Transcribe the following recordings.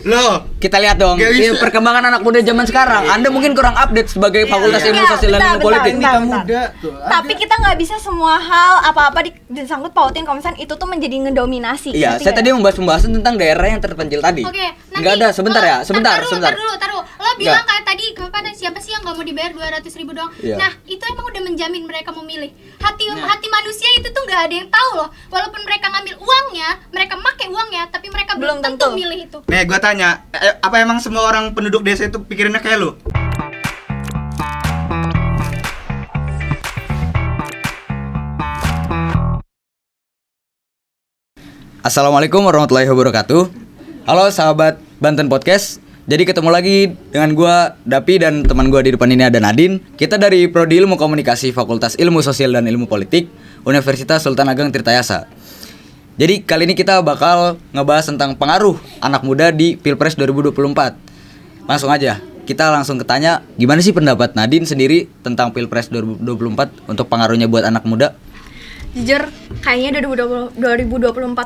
Loh, Kita lihat dong perkembangan anak muda zaman sekarang. Anda mungkin kurang update sebagai Fakultas Ilmu Sosial dan Ilmu Politik. muda tuh. Tapi kita nggak bisa semua hal apa-apa disangkut pautin kalau misalnya itu tuh menjadi ngedominasi. Iya, Ngerti saya nggak? tadi membahas pembahasan tentang daerah yang terpencil tadi. Oke, Nggak ada, sebentar ya, sebentar. Taruh. Lo bilang kayak tadi siapa sih yang nggak mau dibayar 200.000 doang? Iya. Nah, itu emang udah menjamin mereka mau milih. Hati manusia itu tuh nggak ada yang tahu loh. Walaupun mereka ngambil uangnya, mereka pakai uangnya, tapi mereka belum tentu milih itu. Nih, gua tanya, apa emang semua orang penduduk desa itu pikirannya kayak lu? Assalamualaikum warahmatullahi wabarakatuh. Halo sahabat Banten Podcast. Jadi ketemu lagi dengan gua Dapi dan teman gua di depan ini ada Nadine. Kita dari Prodi Ilmu Komunikasi Fakultas Ilmu Sosial dan Ilmu Politik Universitas Sultan Ageng Tirtayasa. Jadi kali ini kita bakal ngebahas tentang pengaruh anak muda di Pilpres 2024. Langsung aja, kita langsung ketanya gimana sih pendapat Nadine sendiri tentang Pilpres 2024 untuk pengaruhnya buat anak muda? Jujur, kayaknya 2024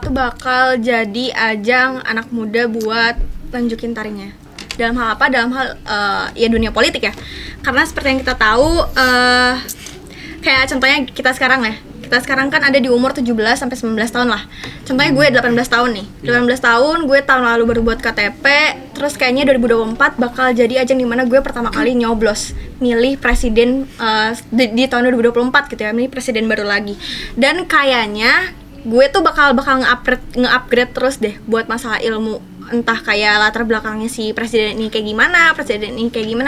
tuh bakal jadi ajang anak muda buat tunjukin taringnya. Dalam hal apa? Dalam hal ya dunia politik ya. Karena seperti yang kita tahu, kayak contohnya kita sekarang ya. Kita sekarang kan ada di umur 17 sampai 19 tahun lah. Contohnya gue 18 tahun nih. 18 tahun, gue tahun lalu baru buat KTP. Terus kayaknya 2024 bakal jadi ajang dimana gue pertama kali nyoblos milih presiden di tahun 2024 gitu ya. Milih presiden baru lagi. Dan kayaknya gue tuh bakal nge-upgrade terus deh buat masalah ilmu. Entah kayak latar belakangnya si presiden ini kayak gimana,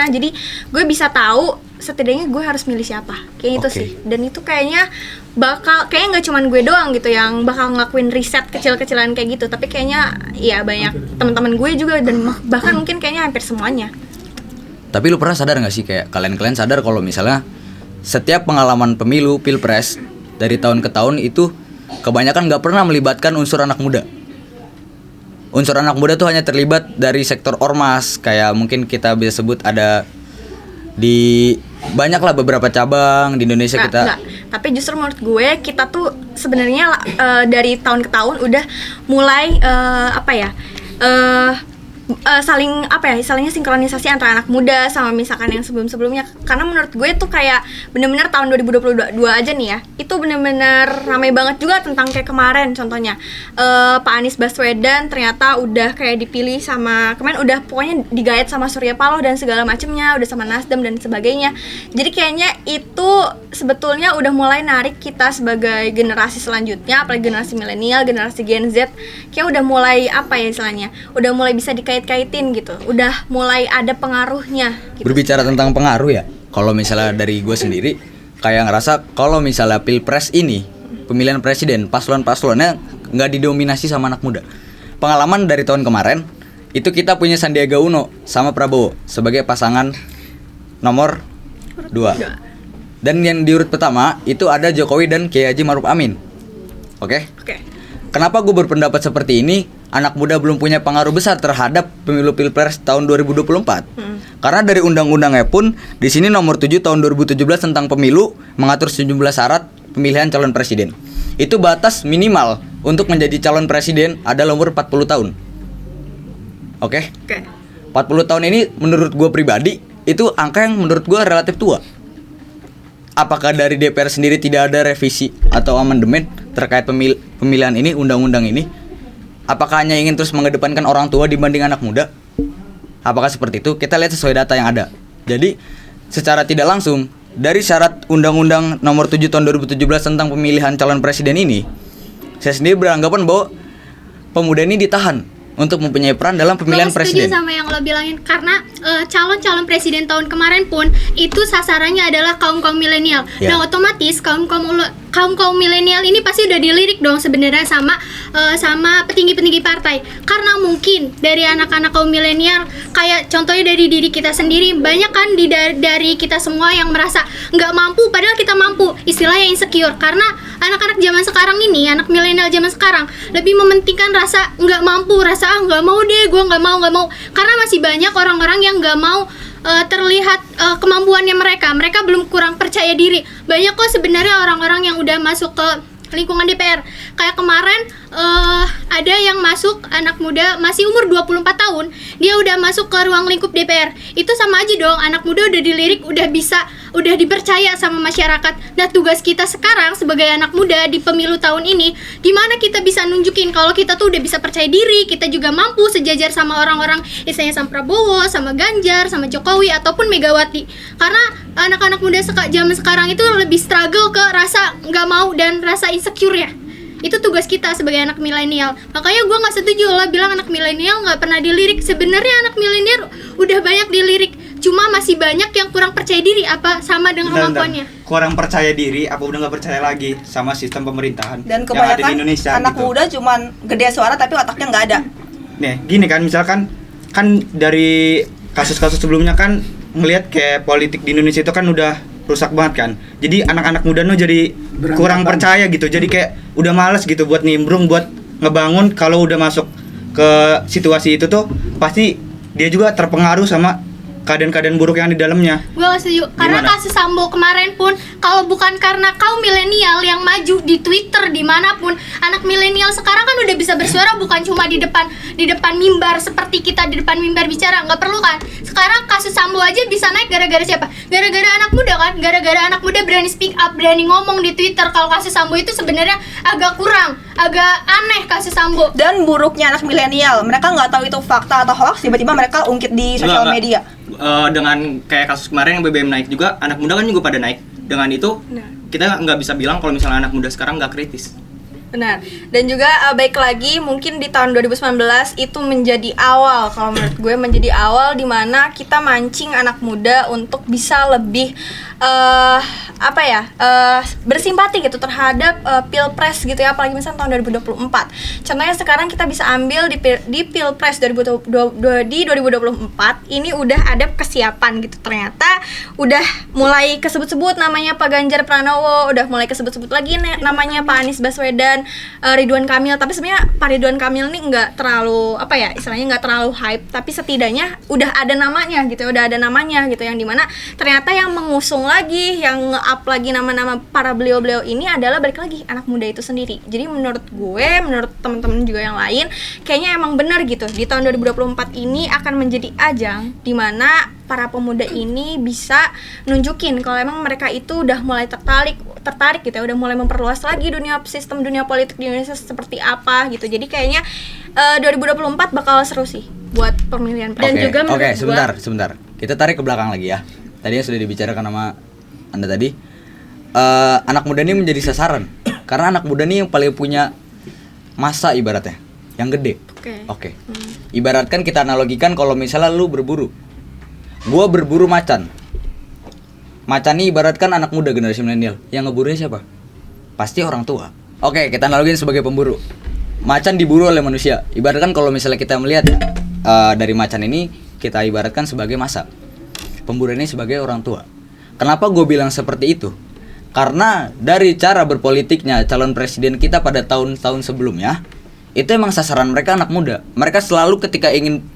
jadi gue bisa tahu setidaknya gue harus milih siapa, kayak itu sih. Dan itu kayaknya nggak cuman gue doang gitu yang bakal ngelakuin riset kecil-kecilan kayak gitu, tapi kayaknya ya banyak teman-teman gue juga dan bahkan mungkin kayaknya hampir semuanya. Tapi lu pernah sadar gak sih kayak kalian sadar kalau misalnya setiap pengalaman pemilu Pilpres dari tahun ke tahun itu kebanyakan gak pernah melibatkan unsur anak muda. Unsur anak muda tuh hanya terlibat dari sektor ormas, kayak mungkin kita bisa sebut ada di banyak lah beberapa cabang di Indonesia. Enggak. Tapi justru menurut gue kita tuh sebenarnya dari tahun ke tahun udah mulai salingnya sinkronisasi antara anak muda sama misalkan yang sebelumnya. Karena menurut gue tuh kayak bener-bener tahun 2022 aja nih ya, itu bener-bener ramai banget juga tentang kayak kemarin contohnya Pak Anies Baswedan ternyata udah kayak dipilih sama kemarin udah pokoknya digayat sama Surya Paloh dan segala macemnya, udah sama Nasdem dan sebagainya. Jadi kayaknya itu sebetulnya udah mulai narik kita sebagai generasi selanjutnya, apalagi generasi milenial, generasi Gen Z, kayak udah mulai istilahnya udah mulai bisa dikait-kaitin gitu, udah mulai ada pengaruhnya gitu. Berbicara tentang pengaruh ya, kalau misalnya dari gue sendiri kayak ngerasa kalau misalnya Pilpres ini pemilihan presiden, paslon-paslonnya nggak didominasi sama anak muda. Pengalaman dari tahun kemarin itu kita punya Sandiaga Uno sama Prabowo sebagai pasangan nomor 2. Dan yang di urut pertama itu ada Jokowi dan Kiai Haji Maruf Amin. Oke. Kenapa gue berpendapat seperti ini? Anak muda belum punya pengaruh besar terhadap pemilu Pilpres tahun 2024. Karena dari undang-undangnya pun di sini nomor 7 tahun 2017 tentang pemilu mengatur sejumlah syarat pemilihan calon presiden. Itu batas minimal untuk menjadi calon presiden adalah umur 40 tahun. Oke. 40 tahun ini menurut gue pribadi itu angka yang menurut gue relatif tua. Apakah dari DPR sendiri tidak ada revisi atau amandemen terkait pemilihan ini, undang-undang ini? Apakah hanya ingin terus mengedepankan orang tua dibanding anak muda? Apakah seperti itu? Kita lihat sesuai data yang ada. Jadi, secara tidak langsung, dari syarat Undang-Undang Nomor 7 Tahun 2017 tentang pemilihan calon presiden ini, saya sendiri beranggapan bahwa pemuda ini ditahan untuk mempunyai peran dalam pemilihan presiden. Setuju sama yang lo bilangin, karena calon-calon presiden tahun kemarin pun itu sasarannya adalah kaum-kaum milenial. Nah, otomatis kaum milenial ini pasti udah dilirik dong sebenarnya sama petinggi-petinggi partai. Karena mungkin dari anak-anak kaum milenial, kayak contohnya dari diri kita sendiri, banyak kan dari kita semua yang merasa nggak mampu padahal kita mampu, istilahnya insecure. Karena anak-anak zaman sekarang ini, anak milenial zaman sekarang lebih mementingkan rasa nggak mampu, rasa nggak mau deh, gue nggak mau. Karena masih banyak orang-orang yang nggak mau terlihat kemampuannya mereka belum kurang percaya diri. Banyak kok sebenarnya orang-orang yang udah masuk ke lingkungan DPR. Kayak kemarin ada yang masuk anak muda masih umur 24 tahun, dia udah masuk ke ruang lingkup DPR. Itu sama aja dong, anak muda udah dilirik, udah dipercaya sama masyarakat. Nah, tugas kita sekarang sebagai anak muda di pemilu tahun ini, gimana kita bisa nunjukin kalau kita tuh udah bisa percaya diri, kita juga mampu sejajar sama orang-orang, misalnya sama Prabowo, sama Ganjar, sama Jokowi ataupun Megawati. Karena anak-anak muda zaman sekarang itu lebih struggle ke rasa nggak mau dan rasa insecure ya. Itu tugas kita sebagai anak milenial. Makanya gue nggak setuju lo bilang anak milenial nggak pernah dilirik. Sebenarnya anak milenial udah banyak dilirik, cuma masih banyak yang kurang percaya diri apa sama dengan kemampuannya. Kurang percaya diri apa udah nggak percaya lagi sama sistem pemerintahan Dan yang ada di kebanyakan Indonesia anak gitu. muda cuman gede suara tapi otaknya nggak ada. Nih, gini kan, misalkan kan dari kasus-kasus sebelumnya kan ngelihat kayak politik di Indonesia itu kan udah rusak banget kan. Jadi anak-anak muda tuh jadi kurang percaya gitu. Jadi kayak udah males gitu buat nimbrung, buat ngebangun. Kalau udah masuk ke situasi itu tuh pasti dia juga terpengaruh sama keadaan-keadaan buruk yang di dalamnya. Gue gak setuju, karena Gimana? kasus Sambo kemarin pun, kalau bukan karena kaum milenial yang maju di Twitter dimanapun, anak milenial sekarang kan udah bisa bersuara, bukan cuma di depan mimbar seperti kita di depan mimbar bicara, nggak perlu kan. Sekarang kasus Sambo aja bisa naik gara-gara siapa? Gara-gara anak muda kan, gara-gara anak muda berani speak up, berani ngomong di Twitter. Kalau kasus Sambo itu sebenarnya agak aneh kasus Sambo. Dan buruknya anak milenial, mereka nggak tahu itu fakta atau hoax, tiba-tiba mereka ungkit di sosial Enggak. media. Dengan kayak kasus kemarin yang BBM naik juga, anak muda kan juga pada naik. Dengan itu kita nggak bisa bilang kalau misalnya anak muda sekarang nggak kritis. Benar. Dan juga baik lagi mungkin di tahun 2019 itu menjadi awal, kalau menurut gue menjadi awal dimana kita mancing anak muda untuk bisa lebih bersimpati gitu terhadap pilpres gitu ya, apalagi misalnya tahun 2024. Contohnya sekarang kita bisa ambil di pilpres 2024 ini udah ada kesiapan gitu. Ternyata udah mulai kesebut-sebut namanya Pak Ganjar Pranowo, udah mulai kesebut-sebut lagi namanya Pak Anies Baswedan, Ridwan Kamil. Tapi sebenarnya Pak Ridwan Kamil nih nggak terlalu istilahnya nggak terlalu hype, tapi setidaknya udah ada namanya gitu, yang dimana ternyata yang mengusung lagi, yang nge-up lagi nama-nama para beliau-beliau ini adalah balik lagi anak muda itu sendiri. Jadi menurut gue, menurut teman-teman juga yang lain, kayaknya emang benar gitu. Di tahun 2024 ini akan menjadi ajang di mana para pemuda ini bisa nunjukin kalau emang mereka itu udah mulai tertarik gitu ya, udah mulai memperluas lagi sistem dunia politik di Indonesia seperti apa gitu. Jadi kayaknya 2024 bakal seru sih buat pemilihan presiden. Oke, sebentar. Kita tarik ke belakang lagi ya. Tadinya sudah dibicarakan sama Anda tadi. Anak muda ini menjadi sasaran karena anak muda ini yang paling punya masa ibaratnya, yang gede. Oke. Ibaratkan kita analogikan kalau misalnya lu berburu. Gua berburu macan. Macan ini ibaratkan anak muda generasi milenial. Yang ngeburunya siapa? Pasti orang tua. Oke, kita analogikan sebagai pemburu. Macan diburu oleh manusia. Ibaratkan kalau misalnya kita melihat dari macan ini, kita ibaratkan sebagai masa. Pemburu ini sebagai orang tua. Kenapa gue bilang seperti itu? Karena dari cara berpolitiknya calon presiden kita pada tahun-tahun sebelumnya, itu emang sasaran mereka anak muda. Mereka selalu ketika ingin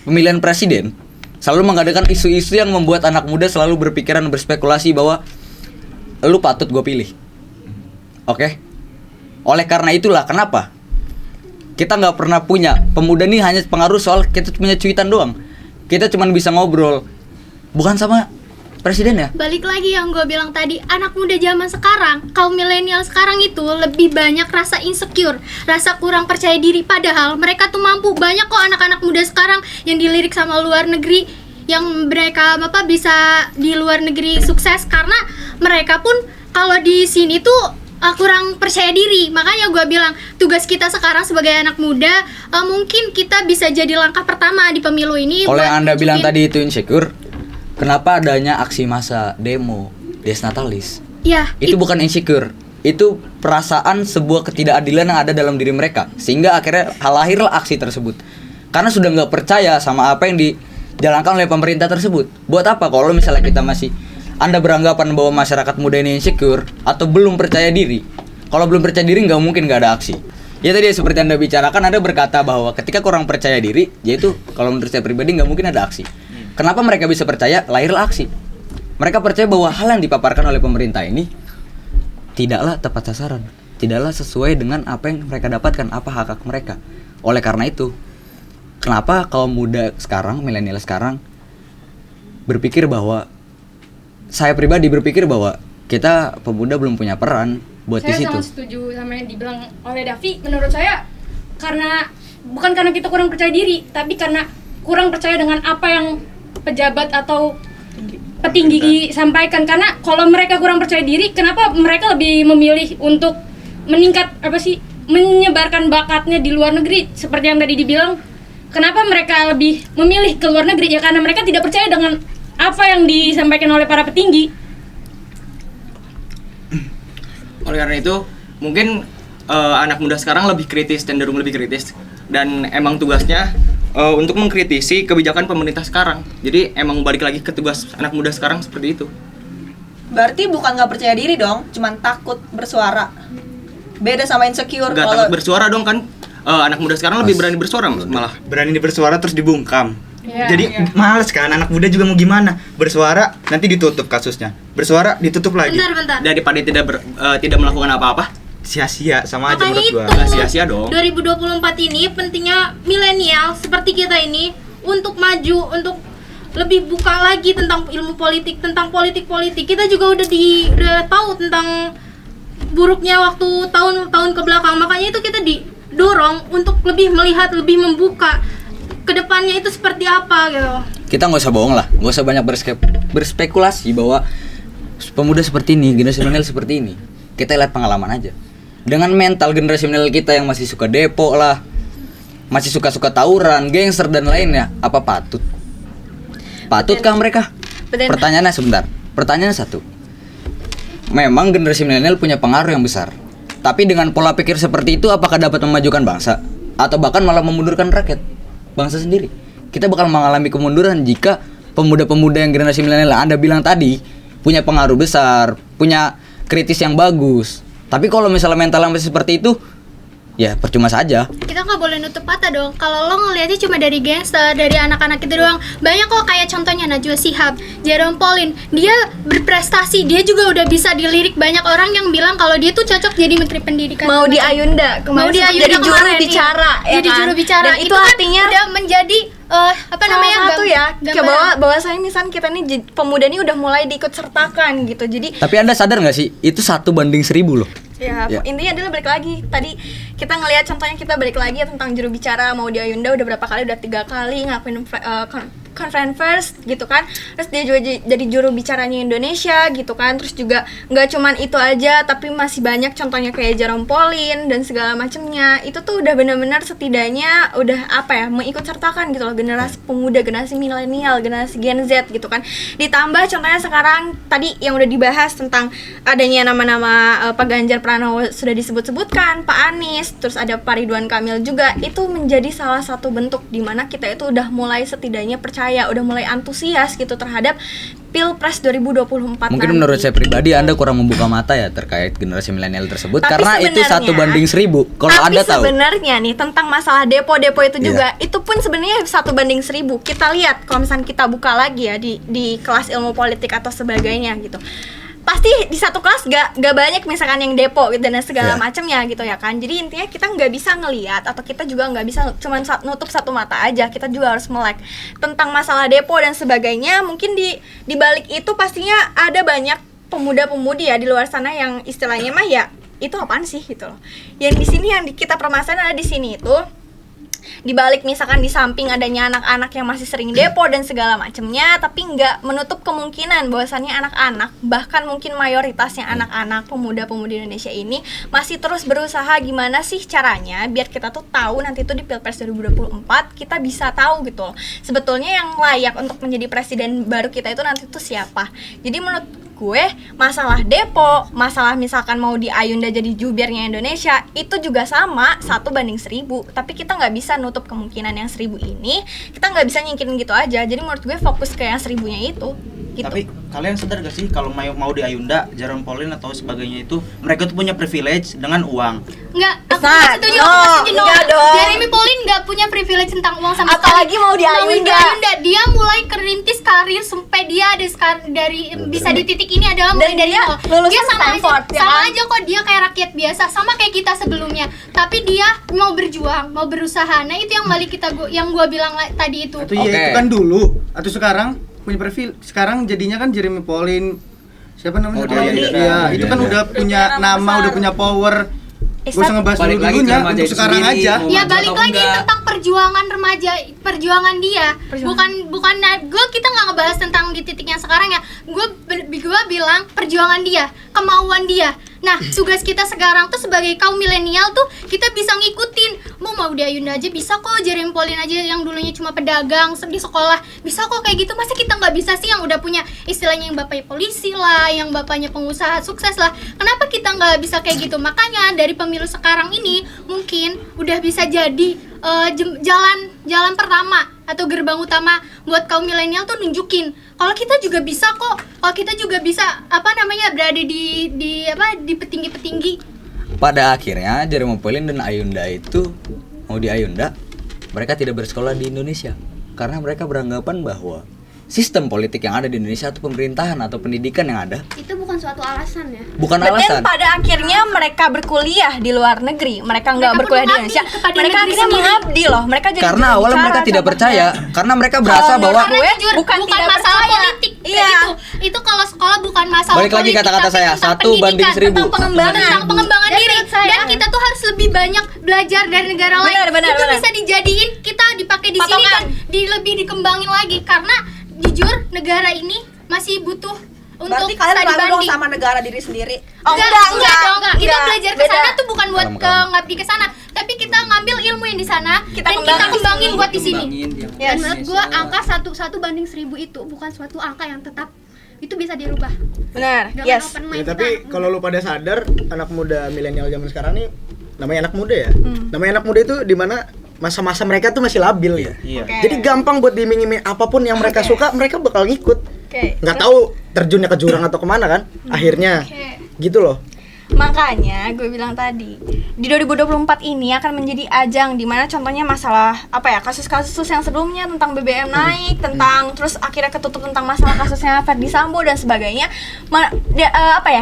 pemilihan presiden selalu mengadakan isu-isu yang membuat anak muda selalu berpikiran, berspekulasi bahwa lu patut gue pilih. Oke? Oleh karena itulah kenapa kita nggak pernah punya pemuda nih, hanya pengaruh soal kita punya cuitan doang. Kita cuma bisa ngobrol, bukan sama presiden ya. Balik lagi yang gue bilang tadi, anak muda zaman sekarang, kaum milenial sekarang itu lebih banyak rasa insecure, rasa kurang percaya diri. Padahal mereka tuh mampu. Banyak kok anak-anak muda sekarang yang dilirik sama luar negeri, yang mereka bisa di luar negeri sukses karena mereka pun kalau di sini tuh kurang percaya diri. Makanya gue bilang tugas kita sekarang sebagai anak muda, mungkin kita bisa jadi langkah pertama di pemilu ini. Kalau yang Anda bilang tadi itu insecure, kenapa adanya aksi massa, demo, Desnatalis? Ya, Itu bukan insecure, itu perasaan sebuah ketidakadilan yang ada dalam diri mereka, sehingga akhirnya lahirlah aksi tersebut. Karena sudah nggak percaya sama apa yang dijalankan oleh pemerintah tersebut. Buat apa kalau misalnya kita masih, Anda beranggapan bahwa masyarakat muda ini insecure atau belum percaya diri? Kalau belum percaya diri nggak mungkin nggak ada aksi. Ya tadi seperti Anda bicarakan, Anda berkata bahwa ketika kurang percaya diri, yaitu kalau menurut saya pribadi nggak mungkin ada aksi. Kenapa mereka bisa percaya? Lahirlah aksi. Mereka percaya bahwa hal yang dipaparkan oleh pemerintah ini tidaklah tepat sasaran, tidaklah sesuai dengan apa yang mereka dapatkan, apa hak-hak mereka. Oleh karena itu, kenapa kaum muda sekarang, milenial sekarang berpikir bahwa, saya pribadi berpikir bahwa kita pemuda belum punya peran buat di situ. Saya sangat setuju sama yang dibilang oleh Davi. Menurut saya bukan karena kita kurang percaya diri, tapi karena kurang percaya dengan apa yang pejabat atau petinggi sampaikan. Karena kalau mereka kurang percaya diri, kenapa mereka lebih memilih untuk menyebarkan bakatnya di luar negeri? Seperti yang tadi dibilang, kenapa mereka lebih memilih ke luar negeri? Ya karena mereka tidak percaya dengan apa yang disampaikan oleh para petinggi. Oleh karena itu, mungkin anak muda sekarang cenderung lebih kritis, dan emang tugasnya untuk mengkritisi kebijakan pemerintah sekarang. Jadi emang balik lagi ke tugas anak muda sekarang seperti itu. Berarti bukan nggak percaya diri dong, cuman takut bersuara. Beda sama insecure. Nggak takut bersuara dong kan? Anak muda sekarang lebih berani bersuara malah. Berani bersuara terus dibungkam. Iya, Jadi iya. males kan, anak muda juga mau gimana? Bersuara nanti ditutup kasusnya. Bersuara ditutup lagi. Bentar. Daripada tidak melakukan apa-apa, Sia-sia sama aja Makanya menurut gua. Nggak sia-sia dong. 2024 ini pentingnya milenial seperti kita ini untuk maju, untuk lebih buka lagi tentang ilmu politik, tentang politik. Kita juga udah tahu tentang buruknya waktu tahun-tahun ke belakang. Makanya itu kita didorong untuk lebih melihat, lebih membuka kedepannya itu seperti apa gitu. Kita nggak usah bohong lah, nggak usah banyak berspekulasi bahwa pemuda seperti ini, generasi milenial seperti ini. Kita lihat pengalaman aja. Dengan mental generasi milenial kita yang masih suka depo lah, masih suka tawuran, gangster dan lainnya, apa patutkah mereka? Pertanyaannya sebentar. Pertanyaannya satu. Memang generasi milenial punya pengaruh yang besar. Tapi dengan pola pikir seperti itu, apakah dapat memajukan bangsa atau bahkan malah memundurkan rakyat bangsa sendiri? Kita bakal mengalami kemunduran jika pemuda-pemuda yang generasi milenial Anda bilang tadi punya pengaruh besar, punya kritis yang bagus. Tapi kalau misalnya mental masih seperti itu, ya percuma saja. Kita nggak boleh nutup mata dong. Kalau lo ngelihatnya cuma dari gangster, dari anak-anak itu doang. Banyak kok kayak contohnya Najwa Shihab, Jerome Pauline. Dia berprestasi, dia juga udah bisa dilirik banyak orang yang bilang kalau dia tuh cocok jadi menteri pendidikan. Mau di Ayunda Mau di Ayunda jadi juru kemarin, bicara iya. ya Jadi kan? juru bicara. Dan itu kan artinya udah menjadi salah satu ya kayak gambaran. bahwa saya misalnya kita nih pemuda ini udah mulai diikut sertakan gitu. Jadi Tapi Anda sadar nggak sih, itu 1:1000 loh. ya, Ya. intinya adalah balik lagi. Tadi kita ngelihat contohnya, kita balik lagi ya tentang juru bicara Mau di Ayunda udah berapa kali, udah 3 kali ngakuin conference first gitu kan. Terus dia juga jadi juru bicaranya Indonesia gitu kan. Terus juga nggak cuman itu aja, tapi masih banyak contohnya kayak Jerome Pauline dan segala macamnya. Itu tuh udah benar-benar setidaknya udah mengikut sertakan gitu loh generasi pemuda, generasi milenial, generasi Gen Z gitu kan. Ditambah contohnya sekarang tadi yang udah dibahas tentang adanya nama-nama Pak Ganjar Pranowo sudah disebut-sebutkan, Pak Anies, terus ada Pak Ridwan Kamil juga. Itu menjadi salah satu bentuk dimana kita itu udah mulai setidaknya percaya, udah mulai antusias gitu terhadap Pilpres 2024 Mungkin nanti. menurut saya pribadi Anda kurang membuka mata ya terkait generasi milenial tersebut. Tapi Karena itu sebenarnya- 1:1000. Kalau Anda Tapi tahu, sebenarnya nih tentang masalah depo-depo itu Iya. juga itu pun sebenarnya 1:1000. Kita lihat kalau misalnya kita buka lagi ya di kelas ilmu politik atau sebagainya gitu. Pasti di satu kelas gak banyak misalkan yang depo gitu dan segala Iya. macamnya gitu ya kan. Jadi intinya kita nggak bisa ngelihat atau kita juga nggak bisa cuma nutup satu mata aja. Kita juga harus melek tentang masalah depo dan sebagainya. Mungkin di balik itu pastinya ada banyak pemuda-pemudi ya di luar sana yang istilahnya mah ya itu apaan sih gitu loh. Yang di sini yang kita permasalahan ada di sini itu di balik misalkan di samping adanya anak-anak yang masih sering depo dan segala macamnya, tapi nggak menutup kemungkinan bahwasannya anak-anak, bahkan mungkin mayoritasnya anak-anak pemuda-pemudi Indonesia ini masih terus berusaha gimana sih caranya biar kita tuh tahu nanti tuh di Pilpres 2024 kita bisa tahu gitu loh, sebetulnya yang layak untuk menjadi presiden baru kita itu nanti tuh siapa. Jadi menurut gue masalah depo, masalah misalkan Mau di Ayunda jadi jubirnya Indonesia itu juga sama 1:1000. Tapi kita nggak bisa nutup kemungkinan yang 1000 ini, kita nggak bisa nyingkirin gitu aja. Jadi menurut gue fokus ke yang 1000-nya itu. gitu. Tapi kalian sadar gak sih kalau mau di Ayunda, Jerome Pauline atau sebagainya itu mereka tuh punya privilege dengan uang. Enggak, aku Nah, nggak setuju, no, aku nggak setuju, no. enggak dong. Jeremy Pauline nggak punya privilege tentang uang sama Apalagi mau di Ayunda. Dia mulai kerintis karir sampai dia ada dari bisa di titik ini adalah mulai Dan dari dia nol. lulusan Dia sama Stanford, aja, ya sama kan? aja kok, dia kayak rakyat biasa, sama kayak kita sebelumnya. Tapi dia mau berjuang, mau berusaha. Nah, itu yang balik yang gua bilang tadi itu. Atau ya Oke. itu kan dulu atau sekarang punya profil. Sekarang jadinya kan Jeremy Pauline siapa namanya? Oh, dia, iya, Iya, itu kan iya. udah punya nama, udah punya power. Gak usah ngebahas Balik lagi ke dulunya remaja untuk itu sekarang sendiri, aja. mau Ya maju balik atau lagi enggak. tentang perjuangan remaja, perjuangan dia. Bukan kita nggak ngebahas tentang di titik yang sekarang ya. Gue bilang perjuangan dia, kemauan dia. Nah, tugas kita sekarang tuh sebagai kaum milenial tuh kita bisa ngikutin. Mau di Ayunda aja bisa kok, Jeremy Pauline aja yang dulunya cuma pedagang di sekolah bisa kok kayak gitu. Masa kita nggak bisa sih yang udah punya istilahnya yang bapaknya polisi lah, yang bapaknya pengusaha sukses lah. Kenapa kita nggak bisa kayak gitu? Makanya dari pemilu sekarang ini mungkin udah bisa jadi jalan pertama atau gerbang utama buat kaum milenial tuh nunjukin kalau kita juga bisa kok, kalau kita juga bisa berada di petinggi-petinggi. Pada akhirnya Jeremy Pauline dan Ayunda itu mau di Ayunda, mereka tidak bersekolah di Indonesia karena mereka beranggapan bahwa sistem politik yang ada di Indonesia atau pemerintahan atau pendidikan yang ada Itu bukan suatu alasan ya. bukan Dan alasan. pada akhirnya mereka berkuliah di luar negeri. Mereka nggak Mereka berkuliah di pun Indonesia. mengabdi kepada Mereka negeri akhirnya sendiri. mengabdi loh. Mereka jadi Karena juru awalnya bicara mereka tidak contohnya. percaya, karena mereka berasa Kalau bahwa menurut gue, Jujur, bukan tidak masalah percaya. politik. Iya. Itu kalau sekolah bukan masalah Balik lagi politik, kata-kata tapi saya, tentang 1 banding pendidikan, 1000. tentang pengembangan Dan diri. menurut saya- Dan kita tuh harus lebih banyak belajar dari negara lain. Benar, Itu benar. bisa dijadiin kita dipakai di sini Patokan. dan lebih dikembangin lagi karena jujur negara ini masih butuh untuk Berarti kalian studi ragu dong banding. sama negara diri sendiri. Oh, enggak enggak. dong. Kita belajar ke Beda. sana tuh bukan buat Kalem, kalem. ngabdi ke sana, tapi kita ngambil ilmu yang di sana Kita dan kita kembangin di kembangin sini. buat di sini. Yes. Dan menurut gua angka 1 banding 1000 itu bukan suatu angka yang tetap, itu bisa dirubah Benar. dengan Yes. open Ya, mind. tapi kalau lu pada sadar anak muda milenial zaman sekarang nih namanya anak muda ya. Namanya anak muda itu di mana masa-masa mereka tuh masih labil ya. Iya. Oke. Jadi gampang buat diiming-iming apapun yang mereka suka, mereka bakal ngikut. Oke. Nggak tahu terjunnya ke jurang atau kemana kan? Akhirnya gitu loh. Makanya gue bilang tadi di 2024 ini akan menjadi ajang dimana contohnya masalah kasus-kasus yang sebelumnya tentang BBM naik, tentang terus akhirnya ketutup tentang masalah kasusnya Ferdy Sambo dan sebagainya.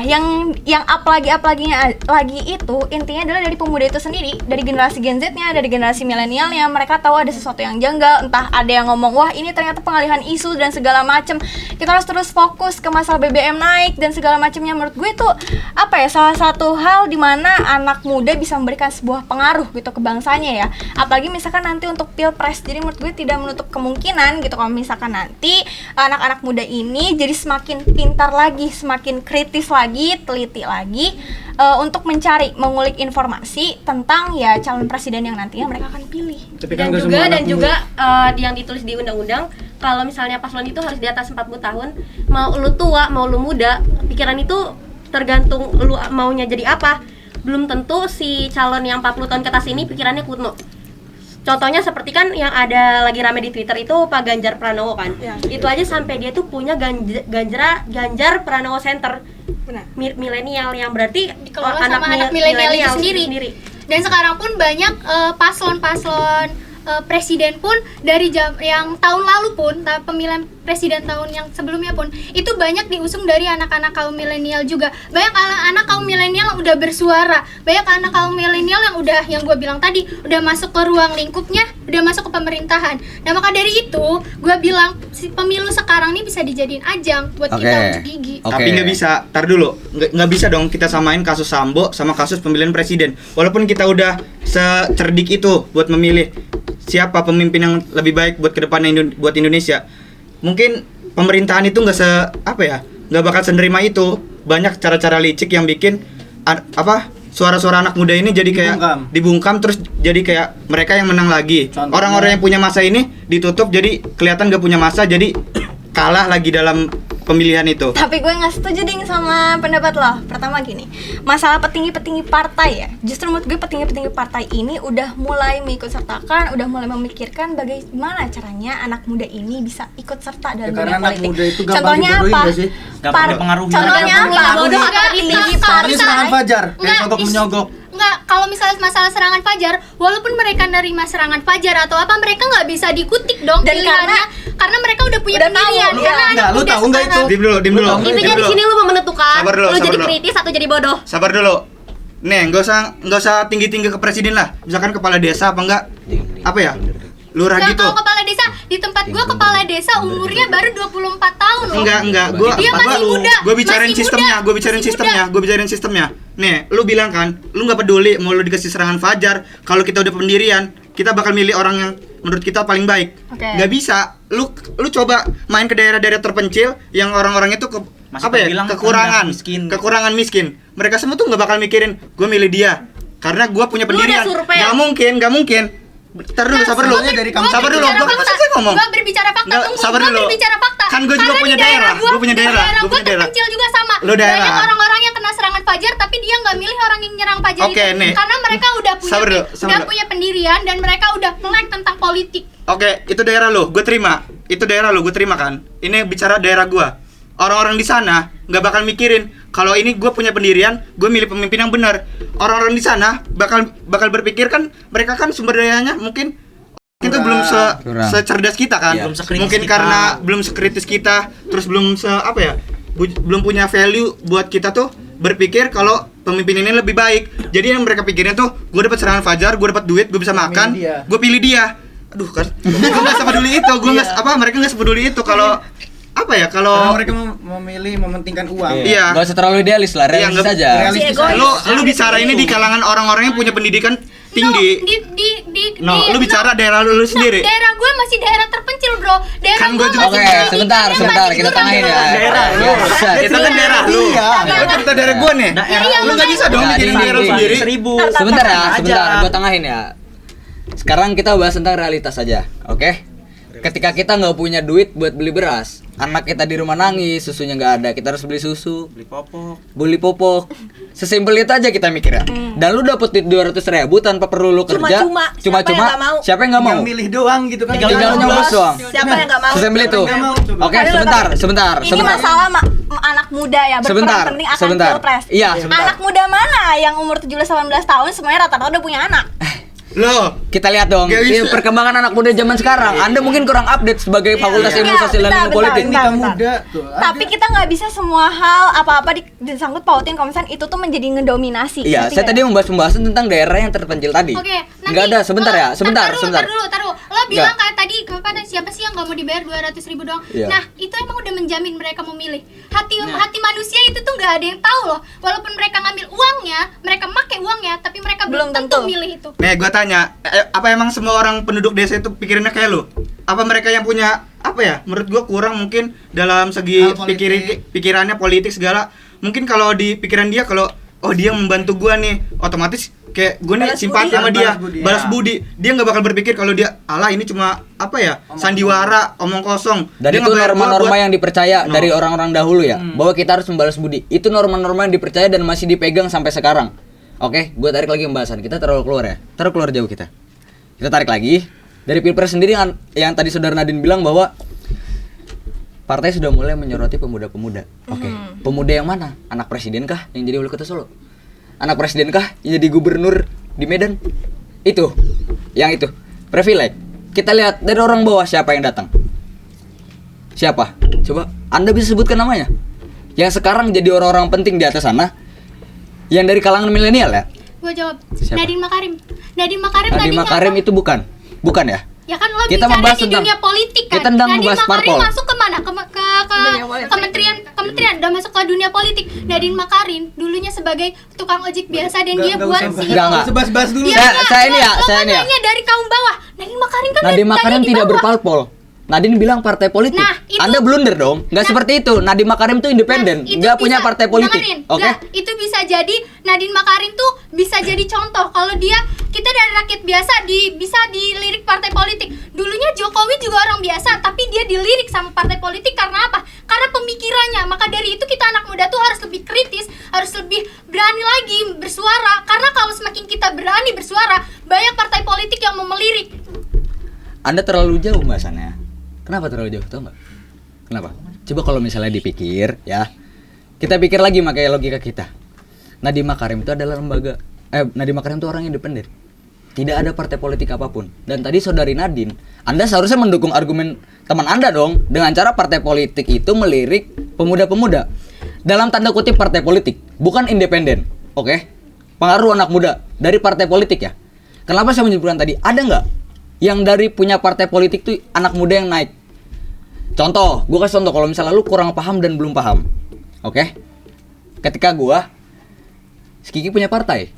Yang up lagi itu intinya adalah dari pemuda itu sendiri, dari generasi Gen Z-nya, dari generasi milenialnya. Mereka tahu ada sesuatu yang janggal, entah ada yang ngomong wah ini ternyata pengalihan isu dan segala macem. Kita harus terus fokus ke masalah BBM naik dan segala macamnya. Menurut gue itu salah satu hal di mana anak muda bisa memberikan sebuah pengaruh gitu ke bangsanya ya. Apalagi misalkan nanti untuk pilpres. Jadi menurut gue tidak menutup kemungkinan gitu kalau misalkan nanti anak-anak muda ini jadi semakin pintar lagi, semakin kritis lagi, teliti lagi untuk mencari, mengulik informasi tentang ya calon presiden yang nantinya mereka akan pilih. Tapi Dan nggak juga semua dan anak juga yang ditulis di undang-undang kalau misalnya paslon itu harus di atas 40 tahun, mau lu tua mau lu muda, pikiran itu tergantung lu maunya jadi apa. Belum tentu si calon yang 40 tahun ke atas ini pikirannya kuno. Contohnya seperti kan yang ada lagi rame di Twitter itu Pak Ganjar Pranowo kan. Ya. Itu aja sampai dia tuh punya Ganjar Pranowo Center. Benar. Milenial yang berarti Dikelola sama anak milenial itu sendiri. Dan sekarang pun banyak paslon-paslon presiden pun dari yang tahun lalu pun pemilihan presiden tahun yang sebelumnya pun itu banyak diusung dari anak-anak kaum milenial juga. Banyak anak-anak kaum milenial yang udah bersuara, banyak anak kaum milenial yang gue bilang tadi udah masuk ke ruang lingkupnya, udah masuk ke pemerintahan. Nah maka dari itu gue bilang si pemilu sekarang ini bisa dijadiin ajang buat kita untuk gigi. Tapi nggak bisa, tar dulu, nggak bisa dong kita samain kasus Sambo sama kasus pemilihan presiden. Walaupun kita udah secerdik itu buat memilih siapa pemimpin yang lebih baik buat kedepannya buat Indonesia, mungkin pemerintahan itu nggak bakal senerima itu. Banyak cara-cara licik yang bikin suara-suara anak muda ini jadi kayak dibungkam terus jadi kayak mereka yang menang lagi. Contohnya? Orang-orang yang punya masa ini ditutup jadi kelihatan nggak punya masa, jadi kalah lagi dalam pemilihan itu. Tapi gue nggak setuju ding sama pendapat lo. Pertama gini, masalah petinggi-petinggi partai ya. Justru menurut gue petinggi-petinggi partai ini udah mulai mengikut sertakan, udah mulai memikirkan bagaimana caranya anak muda ini bisa ikut serta dalam dunia karena anak politik. muda itu gampang Contohnya dibodohin apa? nggak sih? Gampang dipengaruhi. Contohnya apa? Bodoh atau Petinggi Ini serangan partai. fajar, kayak Nggak, sogok menyogok. Enggak, kalau misalnya masalah serangan fajar, walaupun mereka nerima serangan fajar atau apa, mereka nggak bisa dikutik dong Dan pilihannya karena mereka udah punya udah pendirian. tahu, Karena Enggak, anak lu muda tahu nggak itu? sekarang- Diam dulu. Intinya di sini lu mau menentukan Sabar dulu, lu sabar jadi dulu. kritis atau jadi bodoh. Sabar dulu. Nih, nggak usah tinggi-tinggi ke presiden lah. Misalkan kepala desa apa enggak? Apa ya? Lurah Nah, gitu. kalau kepala desa, di tempat gua kepala desa umurnya baru 24 tahun loh. Enggak. Gua Dia masih muda, Gua bicarain masih sistemnya, muda, gua bicarain masih sistemnya, gua bicarain sistemnya. Nih, lu bilang kan, lu nggak peduli mau lu dikasih serangan fajar, kalau kita udah pendirian, kita bakal milih orang yang menurut kita paling baik. Oke. Nggak bisa. Lu coba main ke daerah-daerah terpencil yang orang-orang itu Masih apa ya? terbilang Kekurangan miskin. Mereka semua tuh nggak bakal mikirin, gua milih dia karena gua punya Lu udah pendirian. survei. Nggak mungkin. Ntar dulu, sabar dulu. Sabar dulu, gua kan selesai ngomong. Gua berbicara fakta, Nggak, tunggu. sabar Gua dulu. berbicara fakta. Kan gua juga Karena punya di daerah, gua punya daerah, gua Gua punya daerah. terpencil juga sama. Lu daerah. Banyak orang-orang yang kena serangan fajar tapi dia nggak milih orang yang nyerang fajar Oke, itu. nih. Karena mereka udah punya Sabar dulu, sabar dulu. punya pendirian dan mereka udah melek tentang politik. Oke, itu daerah lo, gue terima. Itu daerah lo, gue terima kan. Ini bicara daerah gue. Orang-orang di sana nggak bakal mikirin kalau ini gue punya pendirian, gue milih pemimpin yang benar. Orang-orang di sana bakal berpikir kan, mereka kan sumber dayanya mungkin itu belum Kurang. secerdas kita kan. Iya. Belum sekritis Mungkin kita. karena belum sekritis kita, terus belum belum punya value buat kita tuh berpikir kalau pemimpin ini lebih baik. Jadi yang mereka pikirnya tuh, gue dapat serangan fajar, gue dapat duit, gue bisa makan, dia. gue pilih dia. Aduh kan, gue nggak sepeduli itu, mereka nggak sepeduli itu kalau apa ya Karena kalau mereka memilih mementingkan uang. Iya. Gak usah terlalu idealis lah, Iya, realistis nggak- aja. realistis. lu bicara ini di kalangan orang-orang yang punya pendidikan tinggi. Lu bicara daerah lu sendiri. Daerah gue masih daerah terpencil, bro. Daerah Kan gue gua juga masih Oke, pendidikannya sebentar, masih kita kurang. tengahin ya. Daerah lu. Bisa. Itu kan daerah lu. Iya. Lu cerita daerah gua nih. Lu nggak bisa dong Nggak, mikirin ding, daerah ding, sendiri. 1000. Sebentar ya, Aja. sebentar, gue tengahin ya. Sekarang kita bahas tentang realitas aja, oke? Ketika kita nggak punya duit buat beli beras, anak kita di rumah nangis, susunya nggak ada, kita harus beli susu, beli popok. Sesimpel itu aja kita mikirnya. Dan lu dapet duit 200.000 tanpa perlu lu kerja, Cuma-cuma. Siapa yang nggak mau? siapa yang nggak mau? Yang milih doang gitu kan. Tinggal nyoblos doang. Siapa yang nggak mau? Sesimpel itu. Nggak mau, coba. Oke, sebentar. Ini masalah anak muda ya, Sebentar, berperan penting akan sebentar. pilpres. Iya, sebentar. Anak muda mana yang umur 17-18 tahun semuanya rata-rata udah punya anak? Loh, Kita lihat dong, Nggak bisa. perkembangan anak muda zaman sekarang. Anda mungkin kurang update sebagai Fakultas Ilmu Iya, Sosial dan Ilmu bentar, Politik. bentar. Nikah muda tuh. Tapi kita nggak bisa semua hal apa-apa disangkut pautin kalau misalnya itu tuh menjadi ngedominasi. Iya, Ngerti saya nggak? tadi membahas pembahasan tentang daerah yang terpencil tadi. Oke, Nggak ada, sebentar ya, sebentar. Tar dulu. Lo bilang kayak tadi siapa sih yang nggak mau dibayar 200.000 doang? Iya. Nah, itu emang udah menjamin mereka memilih. Hati manusia itu tuh nggak ada yang tahu loh. Walaupun mereka ngambil uangnya, mereka pakai uangnya, tapi mereka belum tentu milih itu. nih gua tanya, apa emang semua orang penduduk desa itu pikirannya kayak lu? Apa mereka yang punya apa ya? Menurut gua kurang mungkin dalam segi Hal politik. pikirannya politik segala. Mungkin kalau di pikiran dia kalau dia membantu gua nih, otomatis kayak gue nih Balas simpati budi. sama dia, Balas budi, balas ya. budi. Dia nggak bakal berpikir kalau dia ini cuma apa ya, sandiwara, omong kosong. Dan Dia itu ngebayar gua norma-norma buat- yang dipercaya No. dari orang-orang dahulu ya, bahwa kita harus membalas budi. Itu norma-norma yang dipercaya dan masih dipegang sampai sekarang. Oke, gue tarik lagi pembahasan. Kita terlalu keluar ya, terlalu keluar jauh kita. Kita tarik lagi dari Pilpres sendiri yang tadi saudara Nadine bilang bahwa partai sudah mulai menyoroti pemuda-pemuda. Oke, pemuda yang mana? Anak presiden kah yang jadi wali kota Solo? Anak presiden kah yang jadi gubernur di Medan? Itu, yang itu, privilege. Kita lihat dari orang bawah siapa yang datang. Siapa? Coba, Anda bisa sebutkan namanya. Yang sekarang jadi orang-orang penting di atas sana. Yang dari kalangan milenial ya. Gue jawab. Siapa? Nadine Makarim. Nadine Makarim Nadine tadinya Makarim apa? itu bukan ya? Ya kan lo Kita bicara membahas di tentang- dunia politik kan. kita tentang Nadine membahas Makarim parpol. masuk ke mana? Ke kementerian udah masuk ke dunia politik. Nadine Makarim dulunya sebagai tukang ojek biasa dan dia buat CEO. Enggak. Sebahas-bahas dulu. Iya, Saya ini ya, lo saya kan ini ya. nanya dari kaum bawah. Nadine Makarim kan Nadine tadi Makarim di tidak bawah. berparpol. Nadine bilang partai politik. Nah, itu- Anda blunder dong. Nggak seperti itu. Nadine Makarim tuh independen, Itu nggak punya bisa- partai politik. dengerin. Oke? Nah, itu bisa jadi Nadine Makarim tuh bisa jadi contoh kalau dia kita dari rakyat biasa bisa dilirik partai politik. Dulunya Jokowi juga orang biasa, tapi dia dilirik sama partai politik karena apa? karena pemikirannya. Maka dari itu kita anak muda tuh harus lebih kritis, harus lebih berani lagi bersuara. Karena kalau semakin kita berani bersuara, banyak partai politik yang mau melirik. Anda terlalu jauh bahasannya. Kenapa terlalu jauh? Tahu nggak? Kenapa? Coba kalau misalnya dipikir ya, kita pikir lagi pakai logika kita. Nadiem Makarim itu adalah Nadiem Makarim itu orang independen. Tidak ada partai politik apapun. Dan tadi saudari Nadine, Anda seharusnya mendukung argumen teman Anda dong, dengan cara partai politik itu melirik pemuda-pemuda. Dalam tanda kutip partai politik, bukan independen. Oke? Pengaruh anak muda dari partai politik ya. Kenapa saya menyebutkan tadi? Ada nggak yang dari punya partai politik tuh anak muda yang naik? Contoh, gue kasih contoh, kalau misalnya lu kurang paham dan belum paham. Oke? Ketika Kiki punya partai.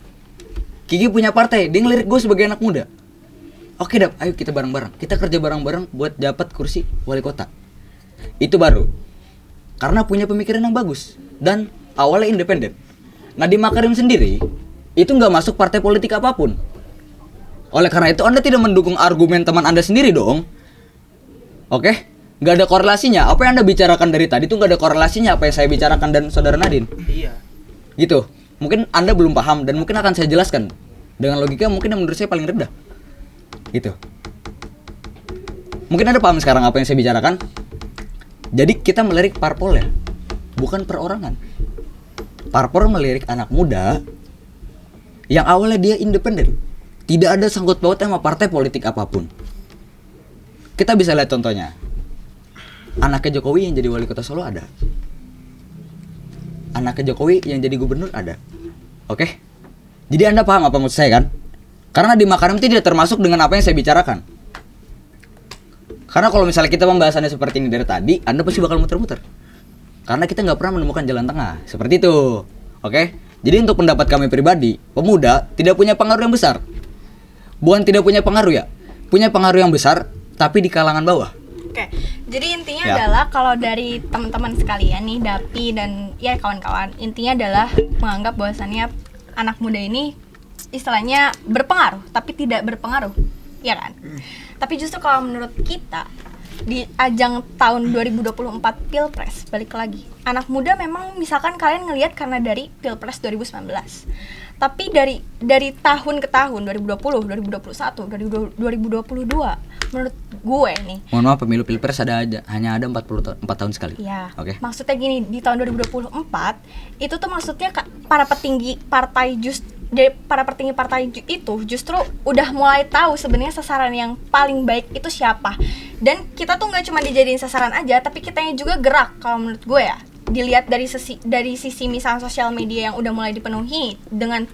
Dia ngelirik gue sebagai anak muda. Oke Dap, ayo kita bareng-bareng. Kita kerja bareng-bareng buat dapat kursi wali kota. Itu baru. Karena punya pemikiran yang bagus dan awalnya independen. Nadiem Makarim sendiri itu nggak masuk partai politik apapun. Oleh karena itu Anda tidak mendukung argumen teman Anda sendiri dong. Oke? Nggak ada korelasinya. Apa yang Anda bicarakan dari tadi itu nggak ada korelasinya apa yang saya bicarakan dan saudara Nadine. Iya. Gitu. Mungkin Anda belum paham dan mungkin akan saya jelaskan dengan logika mungkin yang menurut saya paling rendah. Gitu. Mungkin Anda paham sekarang apa yang saya bicarakan? Jadi kita melirik parpol ya, bukan perorangan. Parpol melirik anak muda yang awalnya dia independen, tidak ada sangkut pautnya sama partai politik apapun. Kita bisa lihat contohnya. Anaknya Jokowi yang jadi wali kota Solo ada. Anaknya Jokowi yang jadi gubernur ada. Oke? Jadi Anda paham apa maksud saya kan? Karena di Makarim itu tidak termasuk dengan apa yang saya bicarakan. Karena kalau misalnya kita pembahasannya seperti ini dari tadi, Anda pasti bakal muter-muter. Karena kita nggak pernah menemukan jalan tengah. Seperti itu. Oke? Jadi untuk pendapat kami pribadi, pemuda tidak punya pengaruh yang besar. Bukan tidak punya pengaruh ya. Punya pengaruh yang besar, tapi di kalangan bawah. Oke, jadi intinya adalah kalau dari teman-teman sekalian nih, Dapi dan ya kawan-kawan, intinya adalah menganggap bahwasannya anak muda ini istilahnya berpengaruh, tapi tidak berpengaruh, ya kan? Tapi justru kalau menurut kita di ajang tahun 2024 Pilpres, balik lagi, anak muda memang misalkan kalian ngelihat karena dari Pilpres 2019. Tapi dari tahun ke tahun 2020, 2021, 2022 menurut gue nih. Mohon maaf, pemilu Pilpres hanya ada 4 tahun sekali. Iya. Oke. Maksudnya gini, di tahun 2024 itu tuh maksudnya para petinggi partai itu justru udah mulai tahu sebenarnya sasaran yang paling baik itu siapa. Dan kita tuh nggak cuma dijadiin sasaran aja, tapi kitanya juga gerak kalau menurut gue ya. Dilihat dari sisi misalnya sosial media yang udah mulai dipenuhi dengan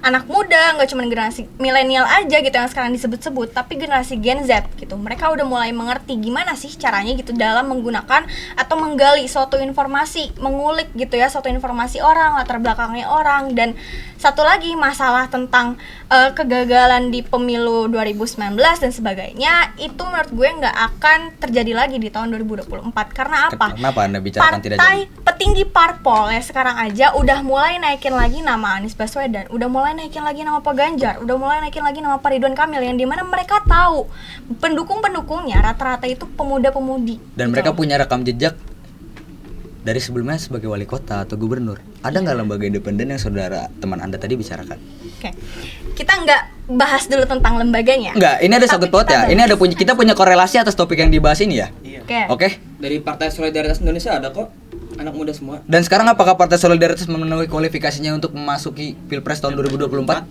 anak muda, nggak cuma generasi milenial aja gitu yang sekarang disebut-sebut, tapi generasi Gen Z gitu. Mereka udah mulai mengerti gimana sih caranya gitu dalam menggunakan atau menggali suatu informasi, mengulik gitu ya suatu informasi orang, latar belakangnya orang. Dan satu lagi masalah tentang kegagalan di pemilu 2019 dan sebagainya, itu menurut gue nggak akan terjadi lagi di tahun 2024. Karena apa? Kenapa Anda bicarakan tidak jadi? Petinggi parpol ya sekarang aja udah mulai naikin lagi nama Anies Baswedan, udah mulai naikin lagi nama Pak Ganjar, udah mulai naikin lagi nama Pak Ridwan Kamil, yang dimana mereka tahu pendukung-pendukungnya rata-rata itu pemuda-pemudi. Dan mereka punya rekam jejak dari sebelumnya sebagai wali kota atau gubernur. Ada nggak lembaga independen yang saudara teman Anda tadi bicarakan? Oke. Kita nggak bahas dulu tentang lembaganya. Nggak, ini ada sangkut paut ya. Ini ada kita punya korelasi atas topik yang dibahas ini ya. Oke. Dari Partai Solidaritas Indonesia ada kok anak muda semua. Dan sekarang apakah Partai Solidaritas memenuhi kualifikasinya untuk memasuki Pilpres tahun 2024?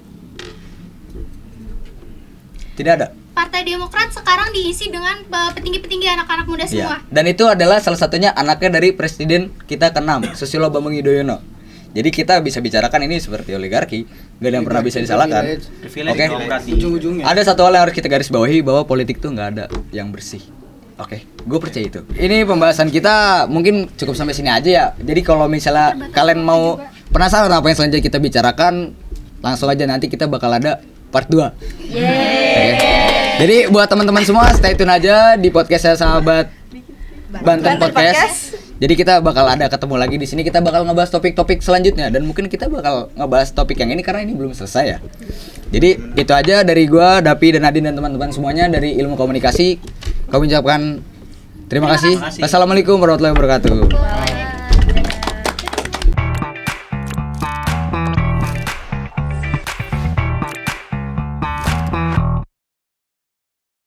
Tidak ada. Partai Demokrat sekarang diisi dengan petinggi-petinggi anak-anak muda semua. Dan itu adalah salah satunya anaknya dari Presiden kita ke-6, Susilo Bambang Yudhoyono. Jadi kita bisa bicarakan ini seperti oligarki, gak ada yang pernah bisa disalahkan. Oke. Ada satu hal yang harus kita garis bawahi, bahwa politik tuh nggak ada yang bersih. Oke, gue percaya itu. Ini pembahasan kita mungkin cukup sampai sini aja ya. Jadi kalau misalnya kalian mau penasaran apa yang selanjutnya kita bicarakan, langsung aja, nanti kita bakal ada part 2. Okay. Jadi buat teman-teman semua, stay tune aja di podcast saya Sahabat Banten Podcast. Jadi kita bakal ada ketemu lagi di sini, kita bakal ngebahas topik-topik selanjutnya, dan mungkin kita bakal ngebahas topik yang ini karena ini belum selesai ya. Jadi itu aja dari gua, Dapi dan Nadine dan teman-teman semuanya dari Ilmu Komunikasi. Kami ucapkan Terima kasih. Assalamualaikum warahmatullahi wabarakatuh.